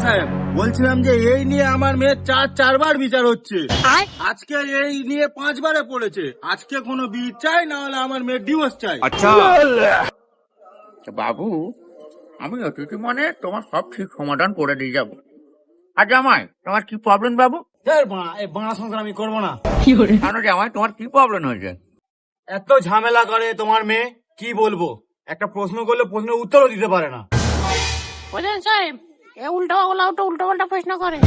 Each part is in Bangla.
সাহেব, বলছিলাম যে এই নিয়ে আমার মেয়ের চারবার বিচার হচ্ছে। আজকে এই নিয়ে 5 বারে পড়েছে। আজকে কোনো বিয়ে চাই, না হলে আমার মেয়ের ডিভোর্স চাই। আচ্ছা বাবু, আমি অতিথি মানে তোমার সব ঠিক সমাধান করে দিয়ে যাবো। আর জামাই, তোমার কি প্রবলেম বাবু? এই বাংলা সংসার আমি করবো না। কেন জামাই, তোমার কি প্রবলেম হয়েছে? এত ঝামেলা করে তোমার মেয়ে, কি বলবো। একটা প্রশ্ন করলে প্রশ্নের উত্তরও দিতে পারে না। প্রধান সাহেব, এ উল্টো পাল্টা প্রশ্ন করে।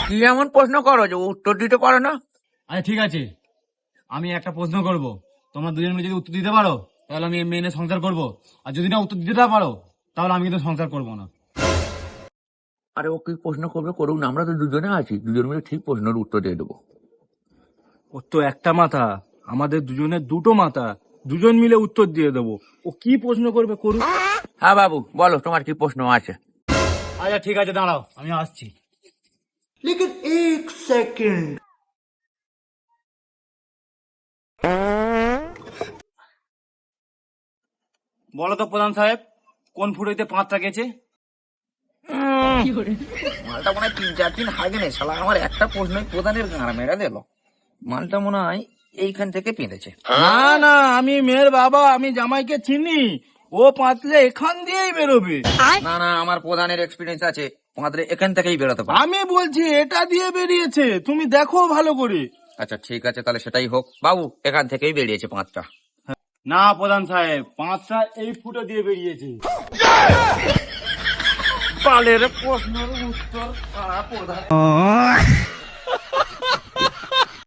কি এমন প্রশ্ন করো যে উত্তর দিতে পারো না? আচ্ছা ঠিক আছে, আমি একটা প্রশ্ন করব, তোমরা দুজন মিলে যদি উত্তর দিতে পারো তাহলে আমি এই মেয়ে নিয়ে সংসার করবো, আর যদি না উত্তর দিতে না পারো তাহলে আমি কিন্তু সংসার করবো না। আরে ও কি প্রশ্ন করবে করুক না, আমরা তো দুজনে আছি, দুজন মিলে ঠিক প্রশ্নের উত্তর দিয়ে দেবো। ওর তো একটা মাথা, আমাদের দুজনের দুটো মাথা, দুজন মিলে উত্তর দিয়ে দেবো। ও কি প্রশ্ন করবে করুক। হ্যাঁ বাবু, বলো তোমার কি প্রশ্ন আছে? আচ্ছা ঠিক আছে, দাঁড়াও আমি আসছি। लेकिन एक सेकंड। বলো তো প্রধান সাহেব, কোন ফুটোতে 5টা গেছে? মালটা মনে হয় 3-4 দিন আগে নেই, শালা আমার একটা প্রশ্নই প্রধানের গাঁড়া মেরে দিল। মালটা মনে হয় এইখান থেকে পেঁধেছে। না না, আমি মেয়ের বাবা, আমি জামাইকে চিনি। ও পাতলে এখান দিয়েই বেরোবে। না না, আমার প্রধানের এক্সপিরিয়েন্স আছে, তোমাদের এখান থেকেই বেরোতে পারে। আমি বলছি এটা দিয়ে বেরিয়েছে, তুমি দেখো ভালো করে। আচ্ছা ঠিক আছে, তাহলে সেটাই হোক। বাবু, এখান থেকেই বেরিয়েছে 5টা। না প্রধান সাহেব, 5টা এই ফুটো দিয়ে বেরিয়েছে। পালের প্রশ্নের উত্তর প্রধান